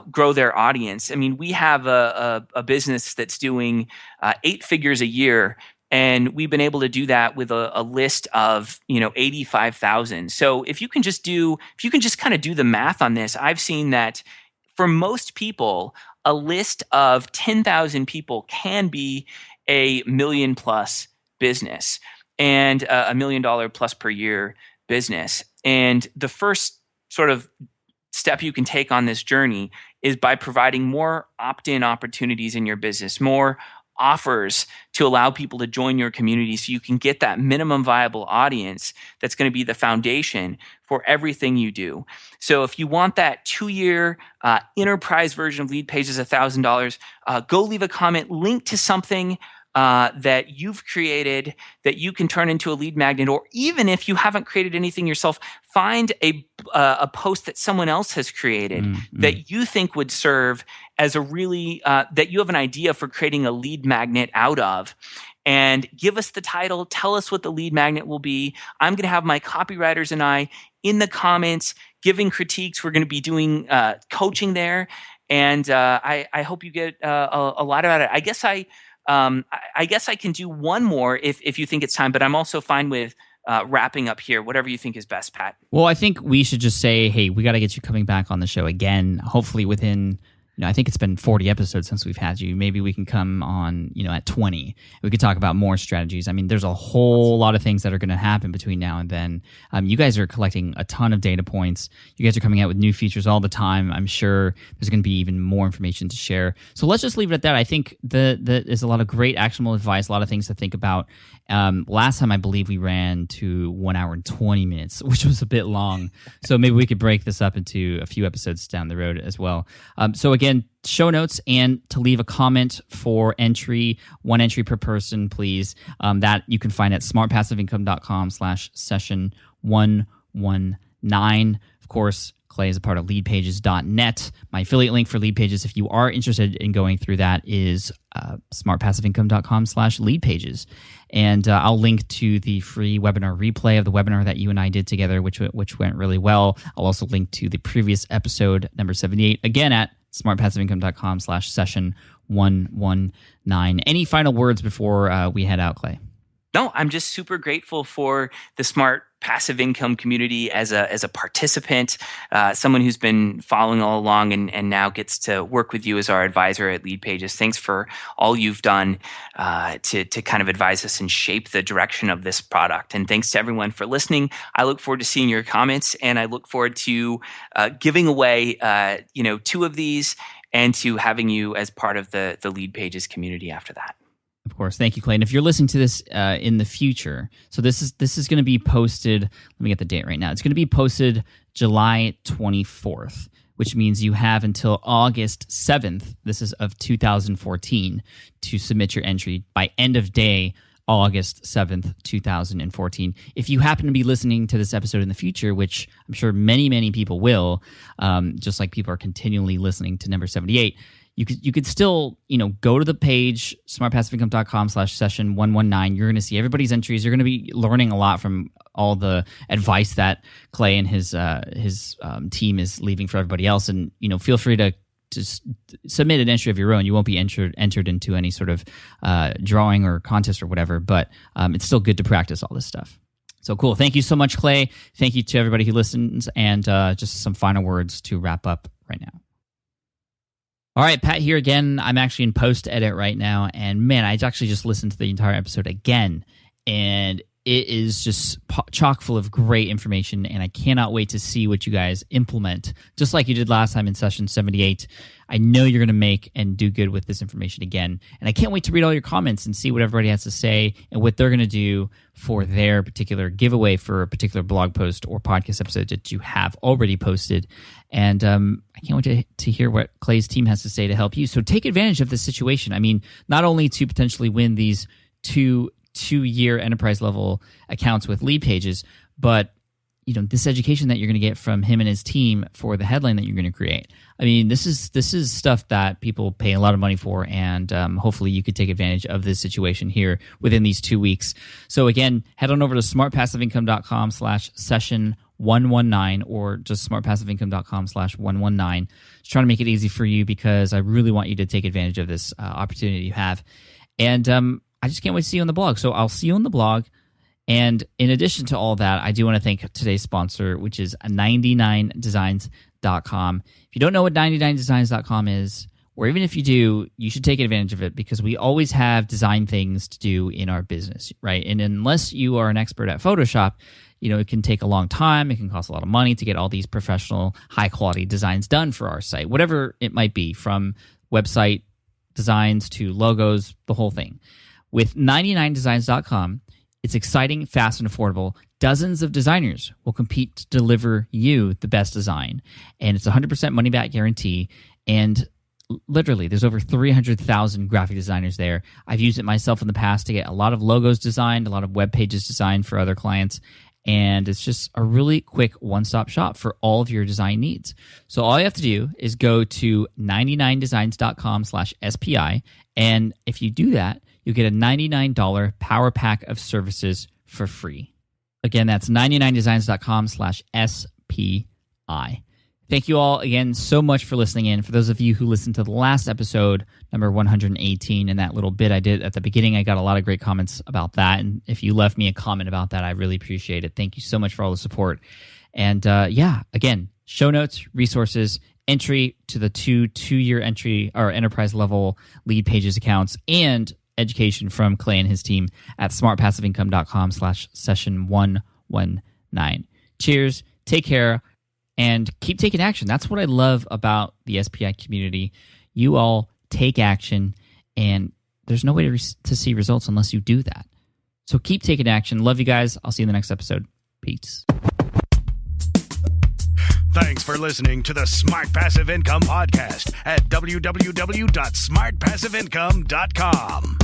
grow their audience. I mean, we have a business that's doing 8 figures a year, and we've been able to do that with a list of 85,000. So if you can just kind of do the math on this, I've seen that for most people, a list of 10,000 people can be a $1 million+ business and a $1 million+ per year business. And the first sort of step you can take on this journey is by providing more opt-in opportunities in your business, more offers to allow people to join your community so you can get that minimum viable audience that's going to be the foundation for everything you do. So if you want that 2-year enterprise version of LeadPages, $1,000, go leave a comment, link to something that you've created that you can turn into a lead magnet, or even if you haven't created anything yourself, find a post that someone else has created that you think would serve as a really that you have an idea for creating a lead magnet out of. And give us the title. Tell us what the lead magnet will be. I'm going to have my copywriters and I in the comments giving critiques. We're going to be doing coaching there, and I hope you get a lot out of it. I guess I can do one more if you think it's time, but I'm also fine with wrapping up here, whatever you think is best, Pat. Well, I think we should just say, hey, we got to get you coming back on the show again, hopefully within, I think it's been 40 episodes since we've had you. Maybe we can come on, at 20. We could talk about more strategies. I mean, there's a whole lot of things that are going to happen between now and then. You guys are collecting a ton of data points. You guys are coming out with new features all the time. I'm sure there's going to be even more information to share. So let's just leave it at that. I think there's a lot of great actionable advice, a lot of things to think about. Last time, I believe we ran to 1 hour and 20 minutes, which was a bit long. So maybe we could break this up into a few episodes down the road as well. So again, show notes and to leave a comment for entry, one entry per person, please. That you can find at smartpassiveincome.com/session119. Of course, Clay is a part of LeadPages.net. My affiliate link for LeadPages, if you are interested in going through that, is smartpassiveincome.com/LeadPages. And I'll link to the free webinar replay of the webinar that you and I did together, which went really well. I'll also link to the previous episode, number 78, again at smartpassiveincome.com/session119. Any final words before we head out, Clay? No, I'm just super grateful for the Smart Passive Income community as a participant, someone who's been following all along and now gets to work with you as our advisor at LeadPages. Thanks for all you've done to kind of advise us and shape the direction of this product. And thanks to everyone for listening. I look forward to seeing your comments, and I look forward to giving away 2 of these and to having you as part of the LeadPages community after that. Of course. Thank you, Clay. And if you're listening to this in the future, so this is going to be posted, let me get the date right now. It's going to be posted July 24th, which means you have until August 7th, this is of 2014, to submit your entry by end of day, August 7th, 2014. If you happen to be listening to this episode in the future, which I'm sure many, many people will, just like people are continually listening to number 78, you could still, go to the page, smartpassiveincome.com/session119. You're going to see everybody's entries. You're going to be learning a lot from all the advice that Clay and his team is leaving for everybody else. And, feel free to just submit an entry of your own. You won't be entered into any sort of drawing or contest or whatever, but it's still good to practice all this stuff. So cool. Thank you so much, Clay. Thank you to everybody who listens. And just some final words to wrap up right now. All right, Pat here again. I'm actually in post-edit right now, and man, I actually just listened to the entire episode again, and it is just chock full of great information, and I cannot wait to see what you guys implement, just like you did last time in session 78. I know you're going to make and do good with this information again, and I can't wait to read all your comments and see what everybody has to say and what they're going to do for their particular giveaway for a particular blog post or podcast episode that you have already posted. And I can't wait to hear what Clay's team has to say to help you. So take advantage of this situation. I mean, not only to potentially win these two-year enterprise level accounts with LeadPages, but this education that you're going to get from him and his team for the headline that you're going to create. I mean, this is stuff that people pay a lot of money for, and hopefully you could take advantage of this situation here within these 2 weeks. So again, head on over to smartpassiveincome.com/session119 or just smartpassiveincome.com/119. Just trying to make it easy for you because I really want you to take advantage of this opportunity you have. And I just can't wait to see you on the blog. So I'll see you on the blog. And in addition to all that, I do want to thank today's sponsor, which is 99designs.com. If you don't know what 99designs.com is, or even if you do, you should take advantage of it because we always have design things to do in our business, right? And unless you are an expert at Photoshop, it can take a long time. It can cost a lot of money to get all these professional, high-quality designs done for our site, whatever it might be, from website designs to logos, the whole thing. With 99designs.com, it's exciting, fast, and affordable. Dozens of designers will compete to deliver you the best design. And it's 100% money-back guarantee. And literally, there's over 300,000 graphic designers there. I've used it myself in the past to get a lot of logos designed, a lot of web pages designed for other clients. And it's just a really quick one-stop shop for all of your design needs. So all you have to do is go to 99designs.com/SPI. And if you do that, you get a $99 power pack of services for free. Again, that's 99designs.com/SPI. Thank you all again so much for listening in. For those of you who listened to the last episode, number 118, and that little bit I did at the beginning, I got a lot of great comments about that. And if you left me a comment about that, I really appreciate it. Thank you so much for all the support. And again, show notes, resources, entry to the two-year entry or enterprise level LeadPages accounts, and education from Clay and his team at smartpassiveincome.com/session119. Cheers, take care, and keep taking action. That's what I love about the SPI community. You all take action, and there's no way to see results unless you do that. So keep taking action. Love you guys. I'll see you in the next episode. Peace. Thanks for listening to the Smart Passive Income Podcast at www.smartpassiveincome.com.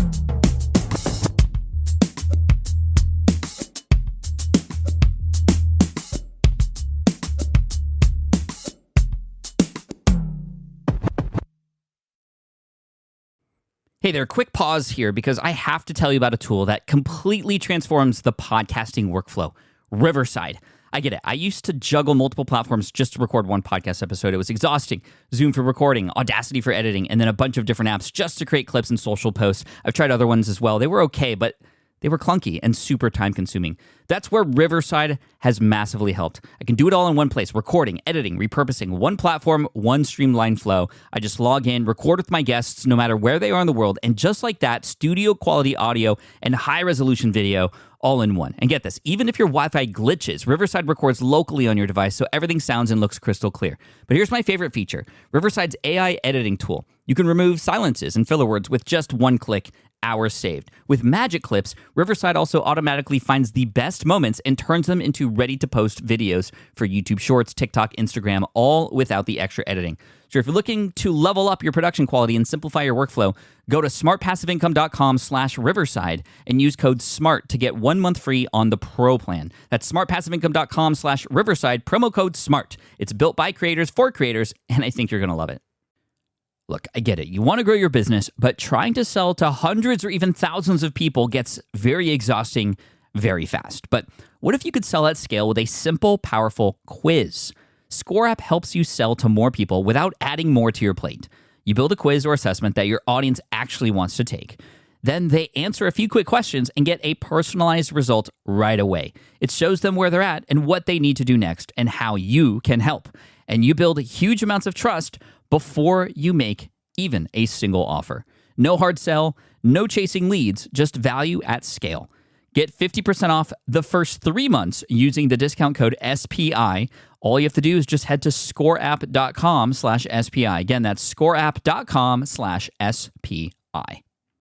Hey there, quick pause here because I have to tell you about a tool that completely transforms the podcasting workflow, Riverside. I get it. I used to juggle multiple platforms just to record one podcast episode. It was exhausting. Zoom for recording, Audacity for editing, and then a bunch of different apps just to create clips and social posts. I've tried other ones as well. They were okay, but they were clunky and super time-consuming. That's where Riverside has massively helped. I can do it all in one place, recording, editing, repurposing, one platform, one streamlined flow. I just log in, record with my guests no matter where they are in the world, and just like that, studio-quality audio and high-resolution video all in one. And get this, even if your Wi-Fi glitches, Riverside records locally on your device so everything sounds and looks crystal clear. But here's my favorite feature, Riverside's AI editing tool. You can remove silences and filler words with just one click, hours saved. With Magic Clips, Riverside also automatically finds the best moments and turns them into ready-to-post videos for YouTube Shorts, TikTok, Instagram, all without the extra editing. So if you're looking to level up your production quality and simplify your workflow, go to smartpassiveincome.com/Riverside and use code SMART to get 1 month free on the Pro plan. That's smartpassiveincome.com/Riverside, promo code SMART. It's built by creators for creators, and I think you're going to love it. Look, I get it. You want to grow your business, but trying to sell to hundreds or even thousands of people gets very exhausting very fast. But what if you could sell at scale with a simple, powerful quiz? ScoreApp helps you sell to more people without adding more to your plate. You build a quiz or assessment that your audience actually wants to take. Then they answer a few quick questions and get a personalized result right away. It shows them where they're at and what they need to do next and how you can help. And you build huge amounts of trust before you make even a single offer. No hard sell, no chasing leads, just value at scale. Get 50% off the first 3 months using the discount code SPI. All you have to do is just head to scoreapp.com/SPI. Again, that's scoreapp.com/SPI.